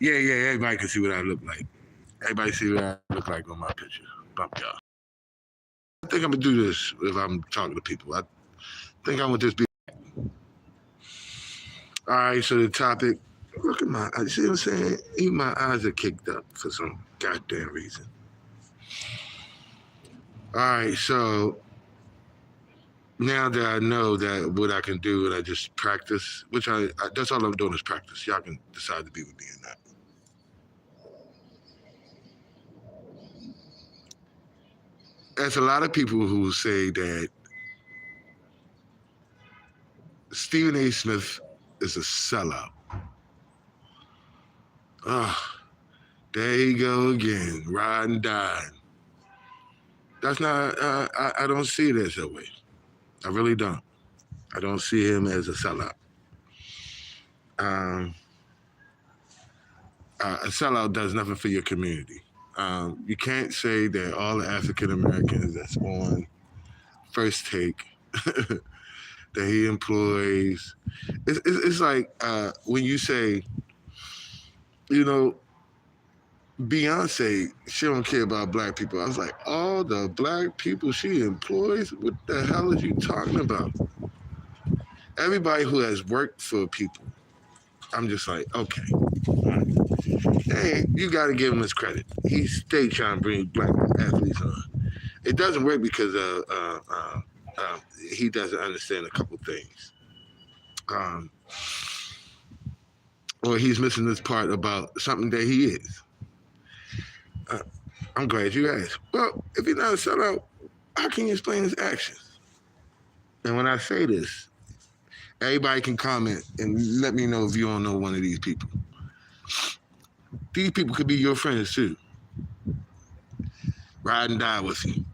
Yeah, everybody can see what I look like. Everybody see what I look like on my picture. Bump y'all. I think I'm gonna do this if I'm talking to people. I think I want this be. All right, so the topic. Look at my eyes. See what I'm saying? Even my eyes are kicked up for some goddamn reason. All right, so now that I know that what I can do and I just practice, which that's all I'm doing is practice. Y'all can decide to be with me or not. There's a lot of people who say that Stephen A. Smith is a sellout. Oh, there you go again, riding, dying. That's not. I don't see it as that way. I really don't. I don't see him as a sellout. Um, a sellout does nothing for your community. You can't say that all the African Americans that's on First Take that he employs. It's like when you say, you know, Beyonce, she don't care about black people. I was like, all the black people she employs? What the hell are you talking about? Everybody who has worked for people, I'm just like, okay. Right. Hey, you got to give him his credit. He's stay trying to bring black athletes on. It doesn't work because he doesn't understand a couple things. Um, or he's missing this part about something that he is. Uh, I'm glad you asked. Well, if he's not a sellout, how can you explain his actions? And when I say this, everybody can comment and let me know if you don't know one of these people. These people could be your friends too. Ride and die with you.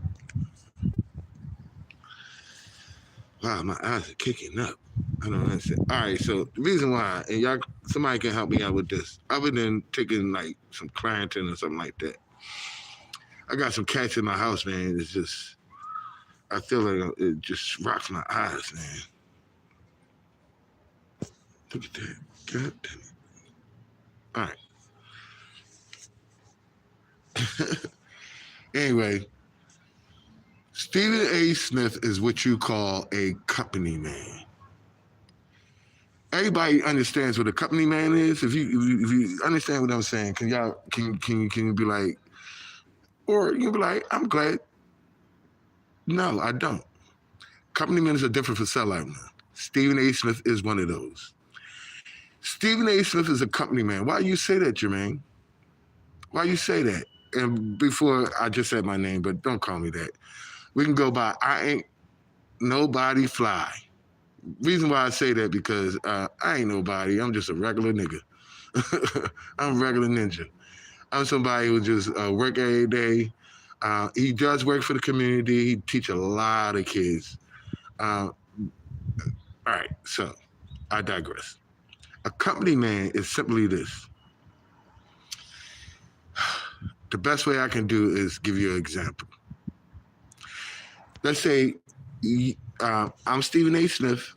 Wow, my eyes are kicking up. I don't understand. All right, so the reason why, and y'all, somebody can help me out with this, other than taking like some Claritin or something like that. I got some cats in my house, man. It's just, I feel like it just rocks my eyes, man. Look at that. God damn it. All right. Anyway, Stephen A. Smith is what you call a company man. Everybody understands what a company man is. If you understand what I'm saying, can you be like, or you can be like, I'm glad. No, I don't. Company men are different from sellout man. Stephen A. Smith is one of those. Stephen A. Smith is a company man. Why you say that, Jermaine? Why you say that? And before I just said my name, but don't call me that. We can go by I ain't nobody fly. Reason why I say that because I ain't nobody. I'm just a regular nigga. I'm a regular ninja. I'm somebody who just work every day. He does work for the community. He teach a lot of kids. All right, so I digress. A company man is simply this. The best way I can do is give you an example. Let's say I'm Stephen A. Smith,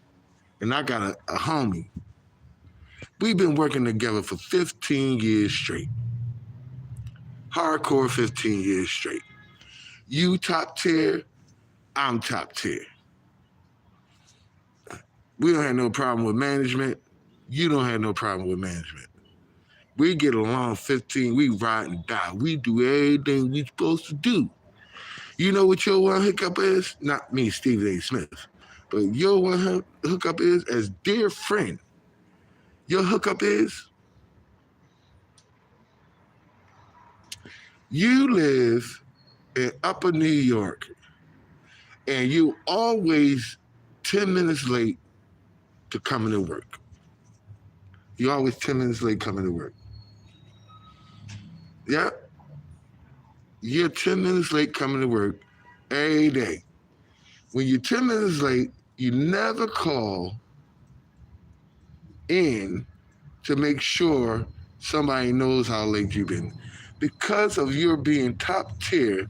and I got a homie. We've been working together for 15 years straight. Hardcore 15 years straight. You top tier, I'm top tier. We don't have no problem with management. You don't have no problem with management. We get along 15, we ride and die. We do everything we supposed to do. You know what your one hookup is? Not me, Stephen A. Smith, but your one hookup is as dear friend. Your hookup is you live in Upper New York and you always 10 minutes late to coming to work. You're always 10 minutes late coming to work. Yeah. You're 10 minutes late coming to work every day. When you're 10 minutes late, you never call in to make sure somebody knows how late you've been. Because of your being top tier,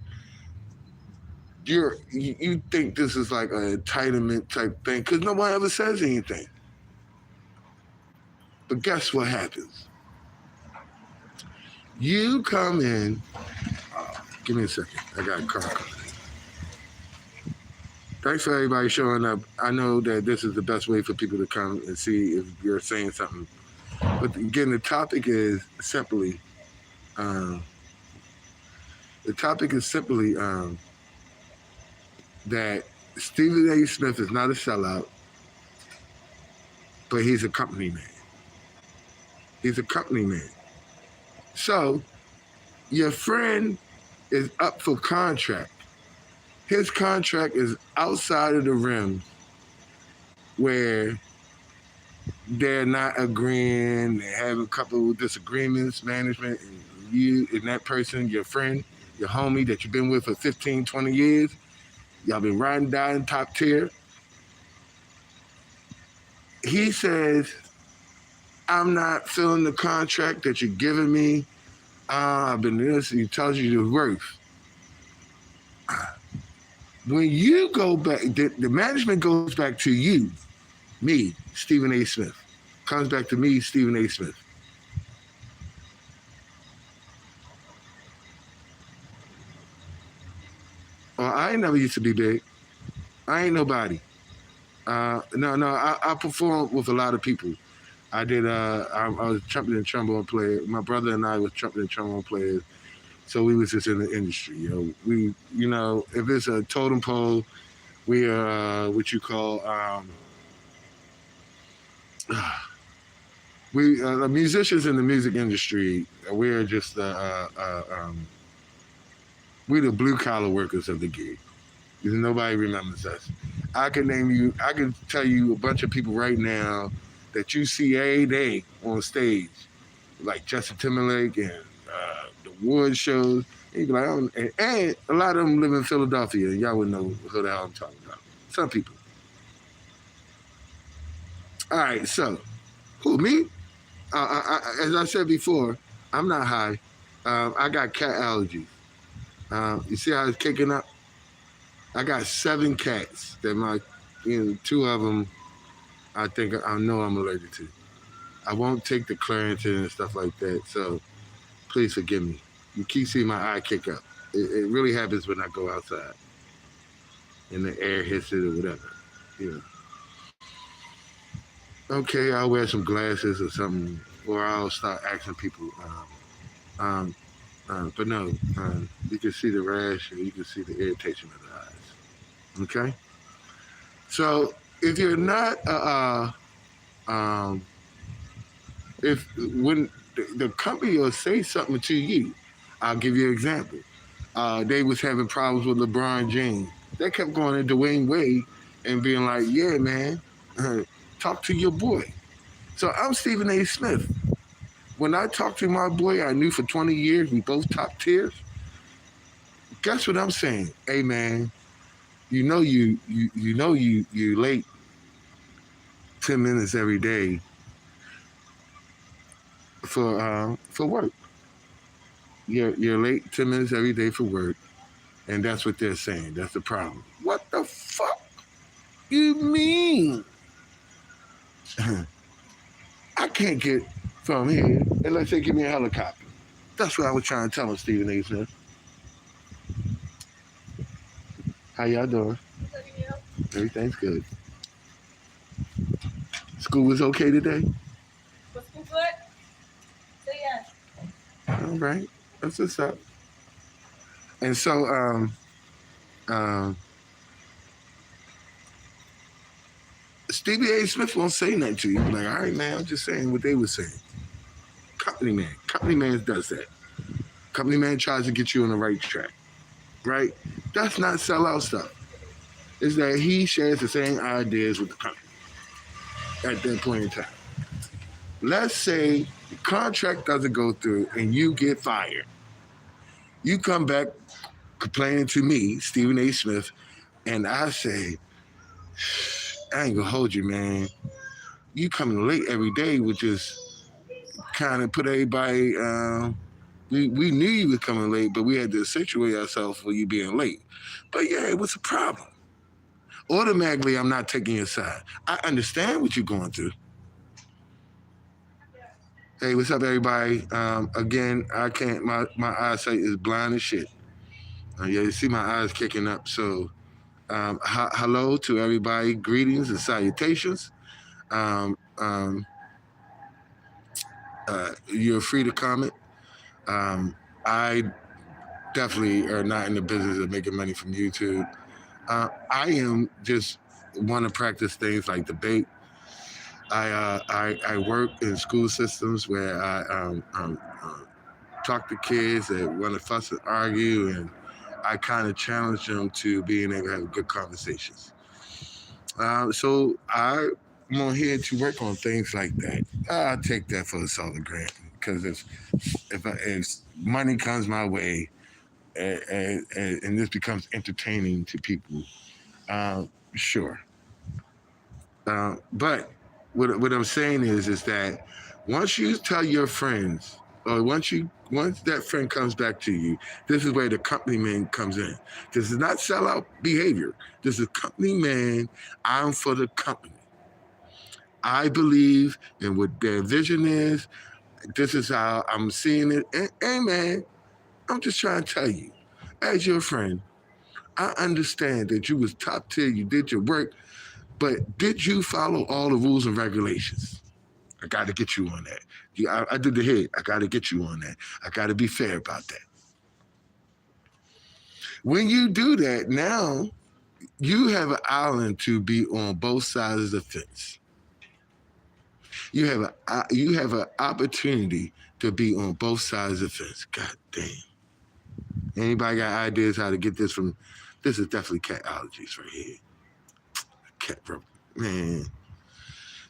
you think this is like an entitlement type thing because no one ever says anything. But guess what happens? You come in. Give me a second. I got a car coming. Thanks for everybody showing up. I know that this is the best way for people to come and see if you're saying something. But again, um, the topic is simply that Stephen A. Smith is not a sellout, but he's a company man. He's a company man. So your friend is up for contract. His contract is outside of the rim where they're not agreeing, they have a couple of disagreements, management, and you and that person, your friend, your homie that you've been with for 15, 20 years, y'all been riding down top tier. He says, I'm not feeling the contract that you're giving me. I've been this, he tells you the worth. When you go back, the management goes back to you, me, Stephen A. Smith. Comes back to me, Stephen A. Smith. I ain't never used to be big. I ain't nobody. No. I performed with a lot of people. I did. I was trumpet and trombone player. My brother and I was trumpet and trombone players. So we was just in the industry. If it's a totem pole, we are what you call we musicians in the music industry. We're just we the blue collar workers of the gig. Nobody remembers us. I can tell you a bunch of people right now that you see every day on stage, like Justin Timberlake and the Wood shows. And you be like, oh, and a lot of them live in Philadelphia. Y'all would know who the hell I'm talking about. Some people. All right, so who me? As I said before, I'm not high. I got cat allergies. You see how it's kicking up? I got 7 cats that two of them I know I'm allergic to. I won't take the Claritin and stuff like that, so please forgive me. You keep seeing my eye kick up. It really happens when I go outside and the air hits it or whatever. You know. Okay, I'll wear some glasses or something, or I'll start asking people. Um, but no, you can see the rash and you can see the irritation of the eyes. Okay? So if you're not um, if when the company will say something to you, I'll give you an example. They was having problems with LeBron James. They kept going to Dwayne Wade and being like, "Yeah, man, talk to your boy." So I'm Stephen A. Smith. When I talked to my boy, I knew for 20 years we both top tiers. Guess what I'm saying? Hey, man, you late 10 minutes every day for work. You're late 10 minutes every day for work, and that's what they're saying. That's the problem. What the fuck you mean? I can't get from here unless they give me a helicopter. That's what I was trying to tell him, Stephen A. Smith. How y'all doing? Everything's good. School was okay today? Was school good? Say yes. All right. That's what's up. And so, um, Stevie A. Smith won't say nothing to you. Be like, all right, man, I'm just saying what they were saying. Company man. Company man does that. Company man tries to get you on the right track. Right? That's not sellout stuff. It's that he shares the same ideas with the company at that point in time. Let's say the contract doesn't go through and you get fired. You come back complaining to me, Stephen A. Smith, and I say, I ain't gonna hold you, man. You coming late every day, which is kind of put everybody. We knew you were coming late, but we had to situate ourselves for you being late. But yeah, it was a problem. Automatically, I'm not taking your side. I understand what you're going through. Hey, what's up, everybody? Again, I can't. My eyesight is blind as shit. Yeah, you see my eyes kicking up. So, hello to everybody. Greetings and salutations. Um, um, you're free to comment. I definitely are not in the business of making money from YouTube. I am just want to practice things like debate. I work in school systems where I talk to kids that want to fuss and argue, and I kind of challenge them to being able to have good conversations. So I'm on here to work on things like that. I take that for a solid grant because if money comes my way and this becomes entertaining to people, uh, sure. But what I'm saying is that once you tell your friends, or once that friend comes back to you, this is where the company man comes in. This is not sellout behavior. This is company man. I'm for the company. I believe in what their vision is. This is how I'm seeing it. And hey man, I'm just trying to tell you, as your friend, I understand that you was top tier, you did your work, but did you follow all the rules and regulations? I got to get you on that. I did the hit. I got to get you on that. I got to be fair about that. When you do that, now you have an island to be on both sides of the fence. You have an opportunity to be on both sides of the fence. God damn. Anybody got ideas how to get this from? This is definitely cat allergies right here. Cat man.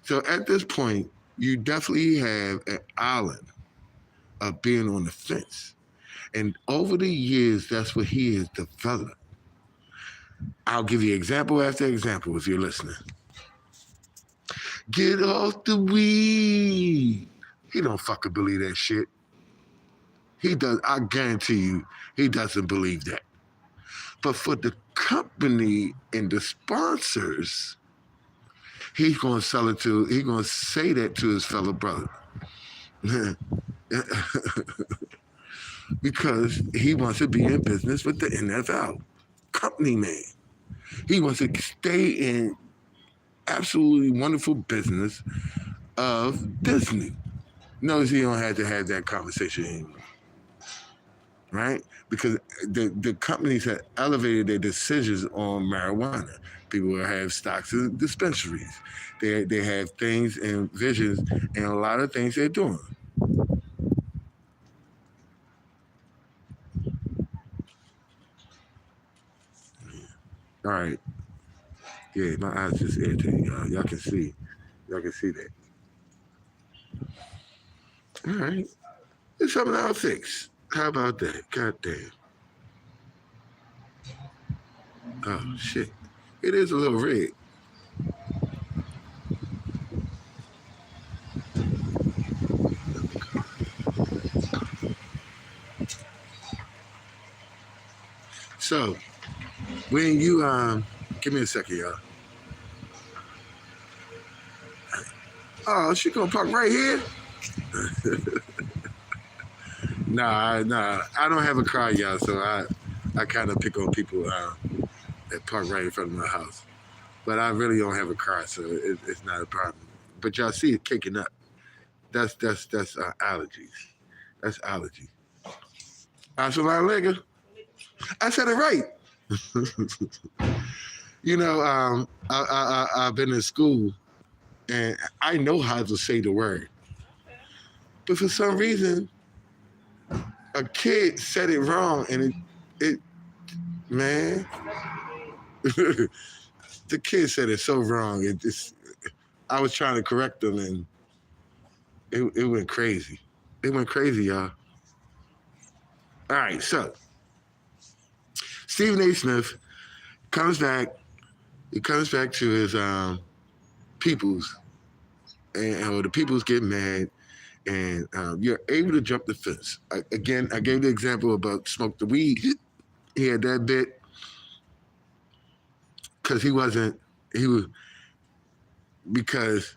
So at this point, you definitely have an island of being on the fence. And over the years, that's what he has developed. I'll give you example after example if you're listening. Get off the weed. He don't fucking believe that shit. He does. I guarantee you, he doesn't believe that. But for the company and the sponsors, he's gonna sell it to. He's gonna say that to his fellow brother. Because he wants to be in business with the NFL. Company man. He wants to stay in absolutely wonderful business of Disney. Notice he don't have to have that conversation anymore, right? Because the companies have elevated their decisions on marijuana. People will have stocks in dispensaries. They have things and visions and a lot of things they're doing. All right. Yeah, my eyes just irritating y'all. Y'all can see. Y'all can see that. All right. It's something I'll fix. How about that? God damn. Oh shit. It is a little red. So when you give me a second, y'all. Oh, she gonna park right here? Nah. I don't have a car, y'all, so I kind of pick on people that park right in front of my house. But I really don't have a car, so it's not a problem. But y'all see it kicking up. That's allergies. That's allergies. Assalamu I said it right. You know, I've been in school and I know how to say the word, but for some reason, a kid said it wrong, and it man, the kid said it so wrong. It just I was trying to correct them, and it went crazy. It went crazy, y'all. All right, so Stephen A. Smith comes back. He comes back to his peoples, and the peoples get mad, and you're able to jump the fence. Again, I gave the example about smoke the weed. He had that bit because he was because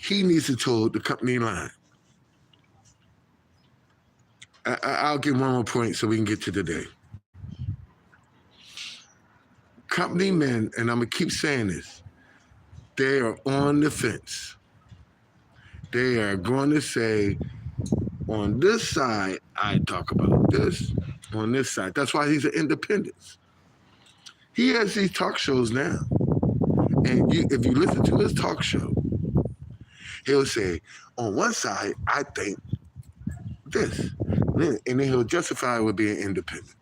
he needs to toe the company line. I'll give one more point so we can get to the day. Company men, and I'm gonna keep saying this, they are on the fence. They are going to say, on this side, I talk about this. On this side, that's why he's an independent. He has these talk shows now, and if you listen to his talk show, he'll say, on one side, I think this, and then he'll justify it with being independent.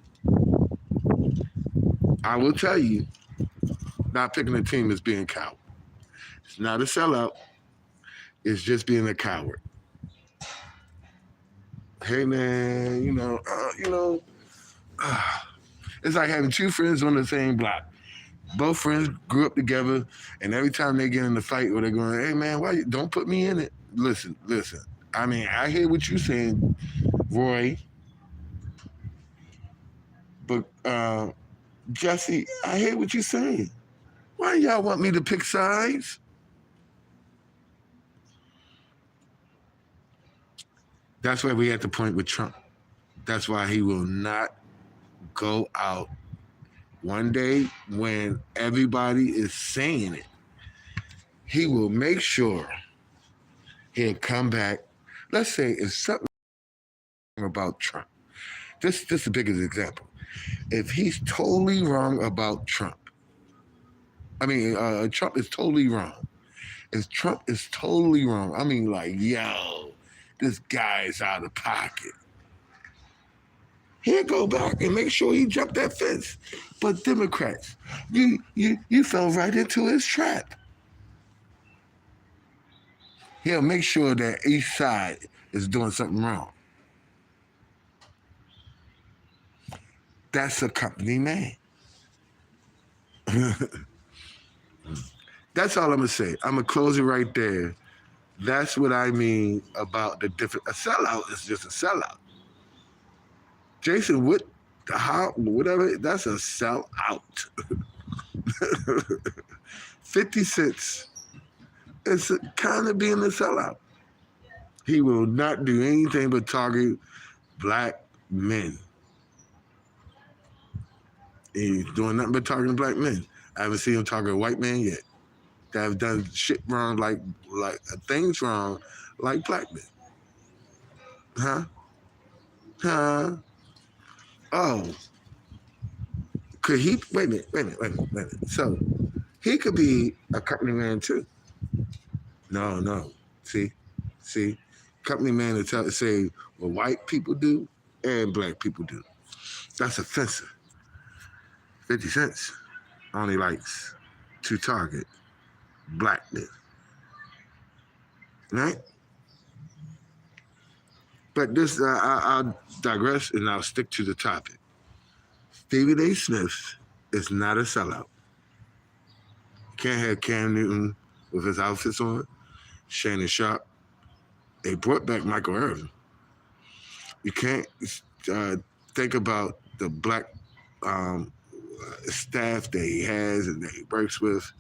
I will tell you, not picking a team is being coward. It's not a sellout. It's just being a coward. Hey man, it's like having two friends on the same block. Both friends grew up together, and every time they get in the fight, or they're going, "Hey man, why you don't put me in it?" Listen. I mean, I hear what you're saying, Roy, but Jesse, I hear what you're saying. Why y'all want me to pick sides? That's why we at the point with Trump. That's why he will not go out one day when everybody is saying it. He will make sure he'll come back. Let's say if something about Trump. This is the biggest example. If he's totally wrong about Trump, I mean, Trump is totally wrong. If Trump is totally wrong, I mean, like, yo, this guy is out of pocket. He'll go back and make sure he jumped that fence. But Democrats, you fell right into his trap. He'll make sure that each side is doing something wrong. That's a company man. That's all I'm gonna say. I'm gonna close it right there. That's what I mean about the different. A sellout is just a sellout. Jason Wood, how whatever. That's a sellout. 50 cents. It's kind of being a sellout. He will not do anything but target black men. He's doing nothing but targeting black men. I haven't seen him target a white man yet. That have done shit wrong, like things wrong, like black men. Huh? Huh? Oh, could he? Wait a minute. So he could be a company man too. No. See, company man to say what white people do and black people do. That's offensive. 50 cents only likes to target black men, right? But this, I'll digress and I'll stick to the topic. Stephen A. Smith is not a sellout. Can't have Cam Newton with his outfits on, Shannon Sharp. They brought back Michael Irvin. You can't think about the black staff that he has and that he works with.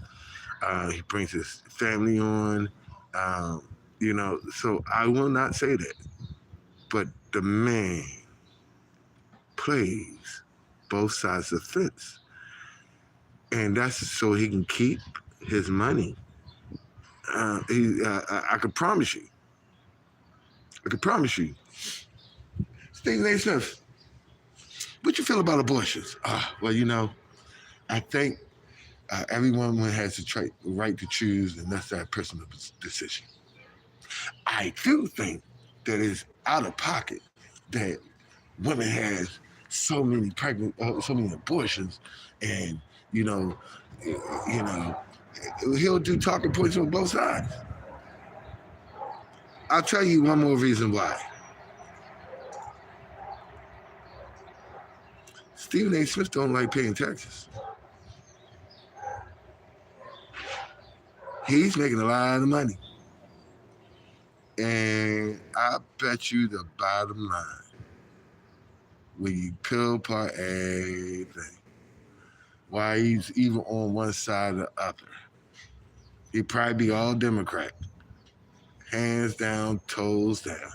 He brings his family on. So I will not say that. But the man plays both sides of the fence. And that's so he can keep his money. I can promise you. Stephen A. Smith, what you feel about abortions? Well, I think everyone has the right to choose, and that's that personal decision. I do think that it's out of pocket that women has so many abortions, and you know, you know, he'll do talking points on both sides. I'll tell you one more reason why. Stephen A. Smith don't like paying taxes. He's making a lot of money. And I bet you the bottom line, when you peel apart everything, why he's even on one side or the other, he'd probably be all Democrat. hands down, toes down.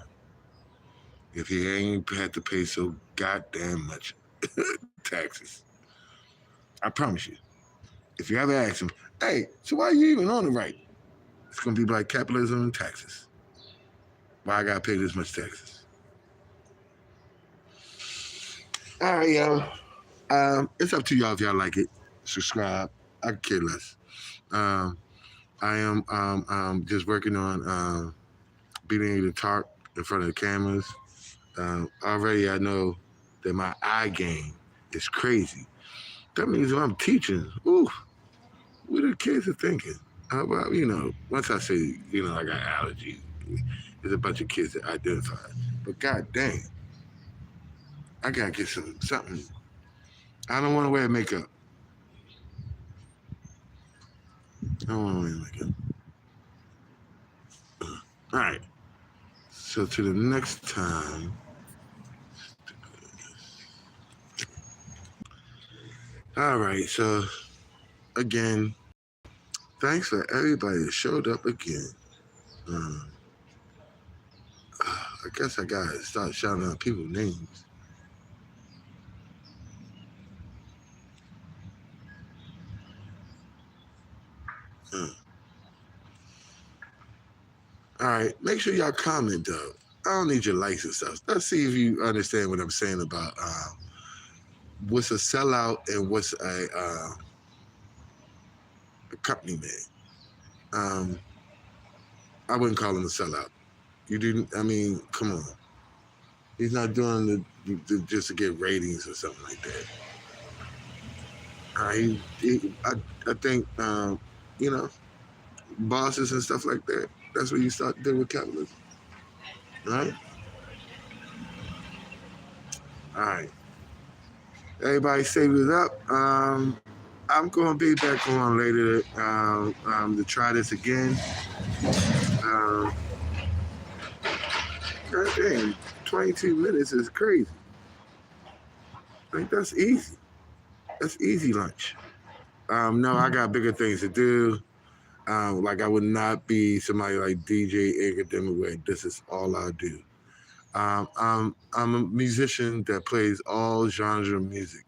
If he ain't had to pay so goddamn much taxes, I promise you. If you ever ask him, hey, so why are you even on the right? It's gonna be like capitalism and taxes. Why I gotta pay this much taxes? All right, y'all. It's up to y'all if y'all like it. Subscribe. I could care less. Um, I am just working on beating the talk in front of the cameras. Already, I know that my eye game is crazy. That means when I'm teaching, ooh, what the kids are thinking? How about, once I say, I got allergies, there's a bunch of kids that identify. But god dang, I gotta get something. I don't want to wear makeup. I don't want to wear makeup. All right. So to the next time. All right. So again, thanks for everybody that showed up again. Um, I guess I gotta start shouting out people's names. Uh, all right. Make sure y'all comment though. I don't need your likes and stuff. Let's see if you understand what I'm saying about what's a sellout and what's a company man. Um, I wouldn't call him a sellout. You didn't. I mean, come on. He's not doing just to get ratings or something like that. I think, you know, bosses and stuff like that. That's where you start dealing with capitalism, right? All right. Everybody save it up. I'm going to be back on later to try this again. Um, God damn, 22 minutes is crazy. Like, that's easy. That's easy lunch. No, I got bigger things to do. Like I would not be somebody like DJ Academic where this is all I do. I'm a musician that plays all genres of music,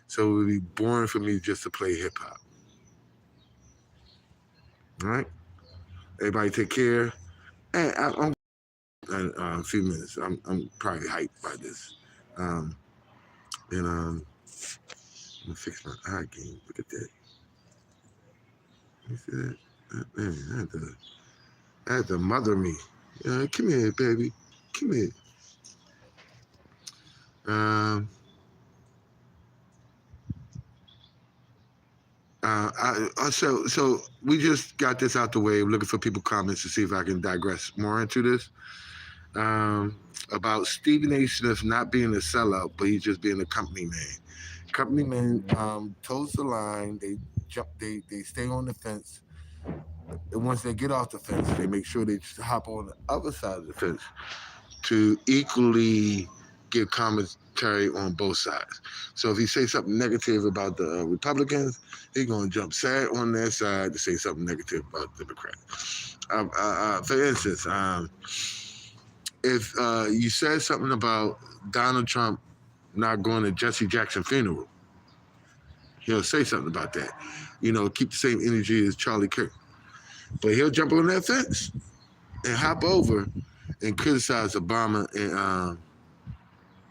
so it would be boring for me just to play hip hop. All right, everybody take care. And I'm in a few minutes. I'm probably hyped by this. Um, and I'm gonna fix my eye game. Look at that. You see that? Man, I had to mother me. Come here, baby. Come here. Um, so we just got this out the way. I'm looking for people comments to see if I can digress more into this. Um, about Stephen A. Smith not being a sellout, but he's just being a company man. Company men toes the line. They jump. They stay on the fence. And once they get off the fence, they make sure they hop on the other side of the fence to equally give commentary on both sides. So if he say something negative about the Republicans, he's gonna jump sad on their side to say something negative about the Democrats. For instance, if you said something about Donald Trump not going to Jesse Jackson funeral, he'll say something about that. Keep the same energy as Charlie Kirk, but he'll jump on that fence and hop over and criticize Obama and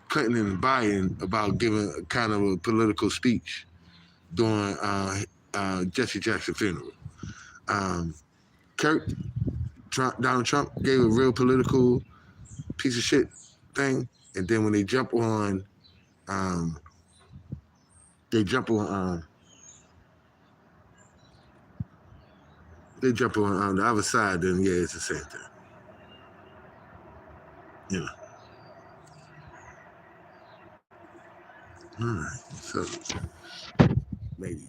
Clinton and Biden about giving a kind of a political speech during Jesse Jackson funeral. Um, Donald Trump gave a real political piece of shit thing, and then when um, they jump on, the other side. Then yeah, it's the same thing. You know. All right, so ladies,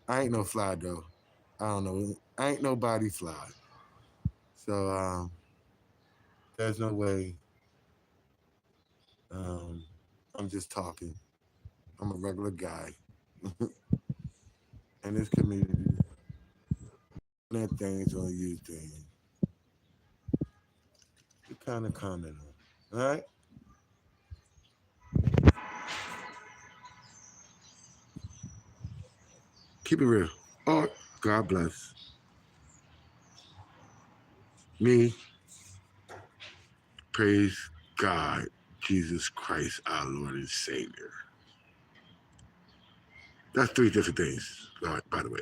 I ain't no fly though. I don't know. I ain't nobody fly. So there's no way. Um, I'm just talking. I'm a regular guy in this community. that thing's on you thing. You kind of comment on. All right? Keep it real. Oh, God bless. Me, praise God, Jesus Christ, our Lord and Savior. That's three different things, by the way.